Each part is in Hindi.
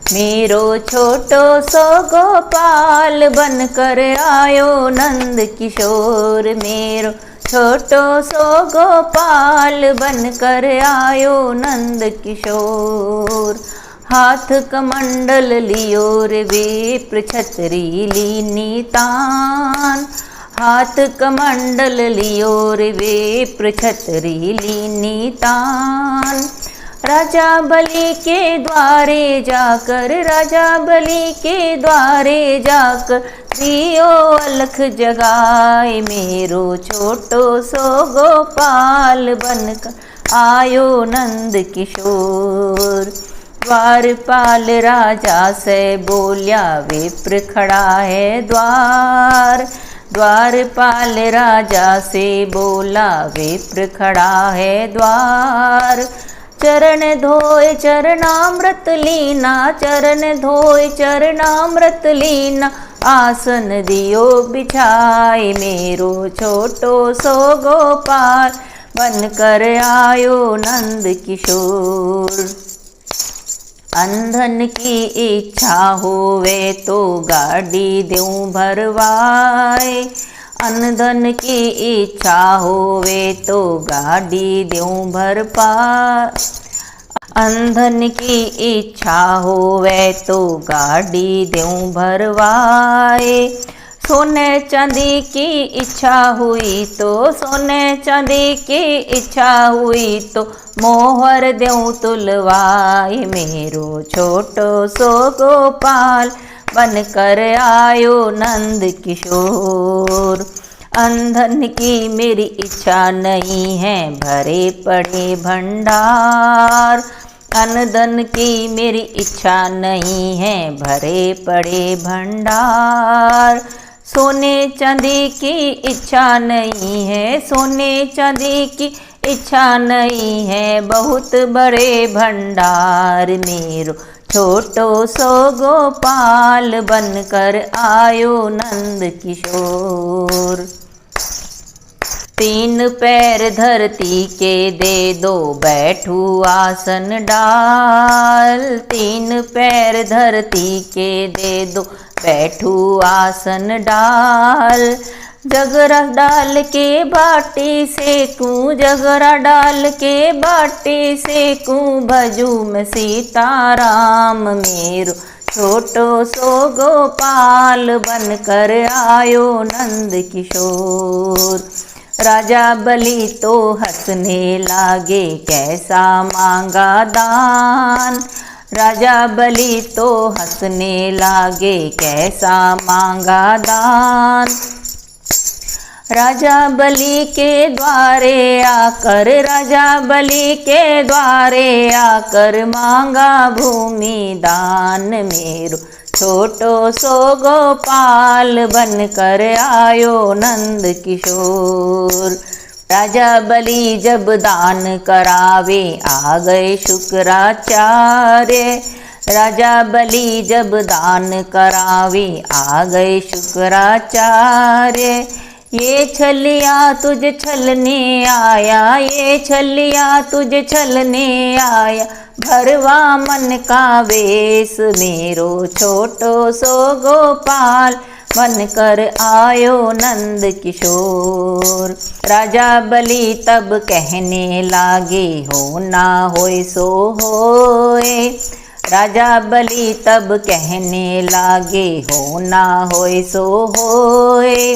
मेरो छोटो सो गोपाल बनकर आयो नंद किशोर। मेरो छोटो सो गोपाल बनकर आयो नंद किशोर। हाथ कमंडल लियो रे विप्र छतरी लीनी तान। हाथ कमंडल लियो रे विप्र छतरी लीनी तान। राजा बलि के द्वारे जाकर, राजा बलि के द्वारे जाकर दियो अलख जगाए। मेरो छोटो सो गोपाल बनकर आयो नंद किशोर। द्वारपाल राजा से बोल्या विप्र खड़ा है द्वार। द्वारपाल राजा से बोला विप्र खड़ा है द्वार। चरण धोए चरणामृत लीना, चरण धोए चरणामृत लीना, आसन दियो बिछाए। मेरो छोटो सो गोपाल बनकर आयो नंद किशोर। अंधन की इच्छा होवे तो गाड़ी देऊं भरवाए। अंधन की इच्छा होवे तो गाड़ी देऊं भर पाए। अंधन की इच्छा होवे तो गाड़ी देऊं भरवाए। सोने चांदी की इच्छा हुई तो, सोने चांदी की इच्छा हुई तो मोहर देऊं तुलवाए। मेरो छोटो सो गोपाल बनकर आयो नंद किशोर। अंधन की मेरी इच्छा नहीं है भरे पड़े भंडार। अनधन की मेरी इच्छा नहीं है भरे पड़े भंडार। सोने चांदी की इच्छा नहीं है, सोने चांदी की इच्छा नहीं है बहुत बड़े भंडार। मेरो छोटो सो गोपाल बनकर आयो नंद किशोर। तीन पैर धरती के दे दो बैठू आसन डाल। तीन पैर धरती के दे दो बैठू आसन डाल। जगरा डाल के बाटी सेकूं, जगरा डाल के बाटी सेकूं, भजू मैं सीताराम। मेरो छोटो सो गोपाल बनकर आयो नंद किशोर। राजा बलि तो हंसने लागे कैसा मांगा दान। राजा बलि तो हंसने लागे कैसा मांगा दान। राजा बलि के द्वारे आकर, राजा बलि के द्वारे आकर मांगा भूमि दान। मेरो छोटो सो गोपाल बनकर आयो नंद किशोर। राजा बलि जब दान करावे आ गए शुक्राचार्य। राजा बलि जब दान करावे आ गए शुक्राचार्य। ये छलिया तुझ छलने आया, ये छलिया तुझ छलने आया, भरवा मन का वेश। मेरो छोटो सो गोपाल बनकर आयो नंद किशोर। राजा बलि तब कहने लागे हो ना होए सो होए। राजा बलि तब कहने लागे हो ना होए सो होए।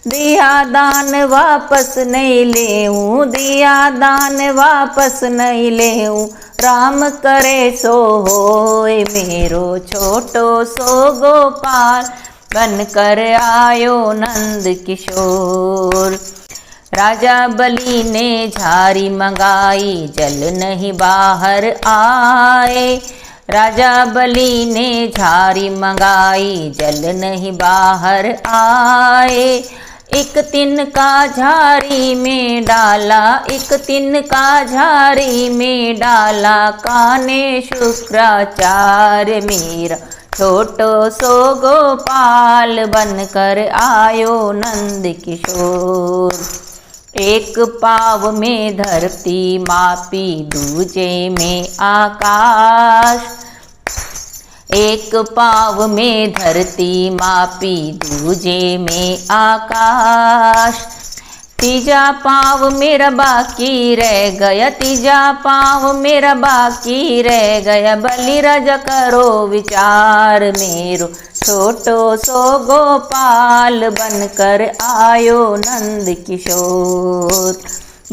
दिया दान वापस नहीं लेऊं, दिया दान वापस नहीं लेऊं, राम करे सो होए। मेरो छोटो सो गोपाल बनकर आयो नंद किशोर। राजा बलि ने झारी मंगाई जल नहीं बाहर आए। राजा बलि ने झारी मंगाई जल नहीं बाहर आए। एक तिनका झारी में डाला, एक तिनका झारी में डाला, काने शुक्राचार्य। मेरा छोटो सो गोपाल बनकर आयो नंद किशोर। एक पाव में धरती मापी, दूजे में आकाश। एक पाँव में धरती मापी दूजे में आकाश, तीजा पाँव मेरा बाकी रह गया, तीजा पाँव मेरा बाकी रह गया। बलि राजा करो विचार, मेरो छोटो सो गोपाल बनकर आयो नंद किशोर।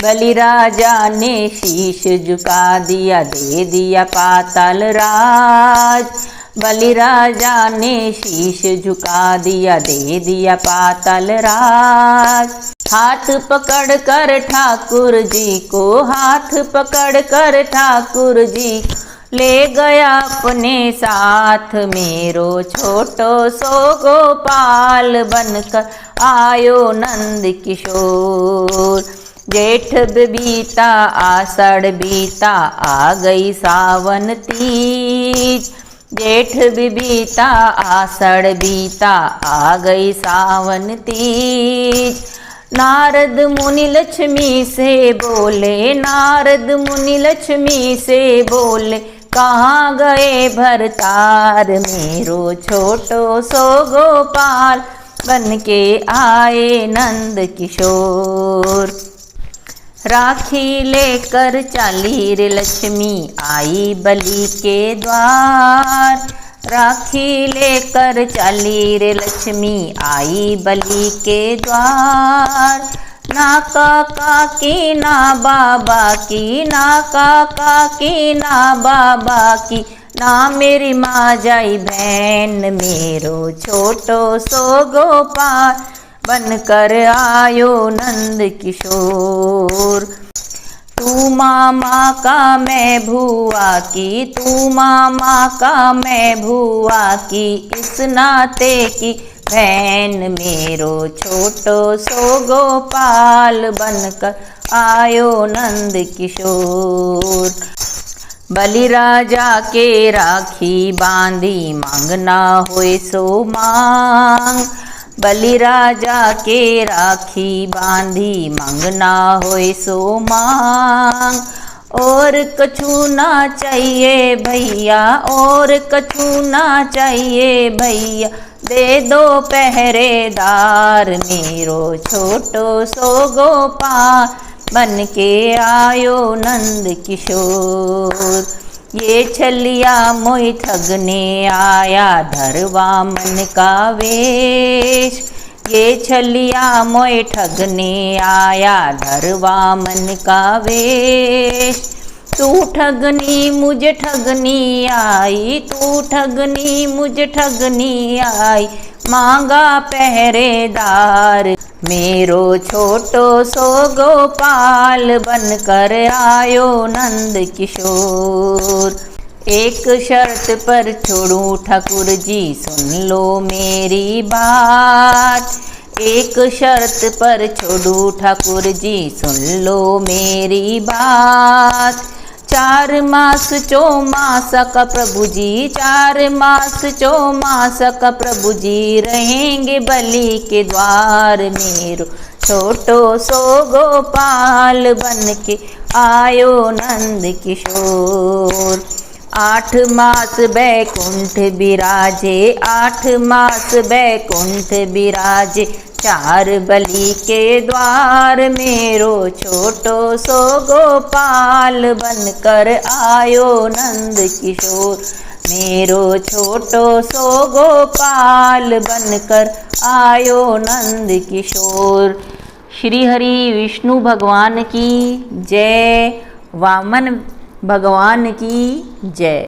बलि राजा ने शीश झुका दिया, दे दिया पाताल राज। बलि राजा ने शीश झुका दिया, दे दिया पाताल राज। हाथ पकड़ कर ठाकुर जी को, हाथ पकड़ कर ठाकुर जी ले गया अपने साथ, मेरो छोटो सो गोपाल बनकर आयो नंद किशोर। जेठ बीता आषाढ़ बीता, आ गई सावन तीज। जेठ बीता आषाढ़ बीता, आ गई सावन तीज। नारद मुनि लक्ष्मी से बोले, नारद मुनि लक्ष्मी से बोले, कहाँ गए भरतार, मेरो छोटो सो गोपाल बनके आए नंद किशोर। राखी लेकर चाली रे लक्ष्मी आई बलि के द्वार। राखी लेकर चाली रे लक्ष्मी आई बलि के द्वार। ना काका की ना बाबा की, ना काका की ना बाबा की, ना मेरी माँ जाई बहन, मेरो छोटो सो गोपाल बनकर आयो नंद किशोर। तू मामा का मैं भुआ की, तू मामा का मैं भुआ की, इस नाते की बहन, मेरो छोटो सो गोपाल बनकर आयो नंद किशोर। बलि राजा के राखी बांधी, मांगना होए सो मांग। बलि राजा के राखी बांधी, मांगना होए सो मांग। और कछु ना चाहिए भैया, और कछु ना चाहिए भैया, दे दो पहरेदार, मेरो छोटो सो गोपाल बनके आयो नंद किशोर। ये छलिया मोई ठगने आया, धरवा मन का वेश। ये छलिया मोई ठगने आया, धरवा मन का वेश। तू ठगनी मुझे ठगनी आई, तू ठगनी मुझे ठगनी आई, मांगा पहरेदार, मेरो छोटो सो गोपाल बनकर आयो नंद किशोर। एक शर्त पर छोड़ू ठाकुर जी, सुन लो मेरी बात। एक शर्त पर छोड़ू ठाकुर जी, सुन लो मेरी बात। 4 मास चौमास का प्रभु जी, 4 मास चौमास का प्रभु जी, रहेंगे बलि के द्वार, मेरो छोटो सो गोपाल बनके आयो नंद किशोर। 8 मास बैकुंठ बिराजे, 8 मास बैकुंठ बिराजे, 4 बलि के द्वार, मेरो छोटो सो गोपाल बनकर आयो नंद किशोर, मेरो छोटो सो गोपाल बनकर आयो नंद किशोर। श्री हरि विष्णु भगवान की जय, वामन भगवान की जय।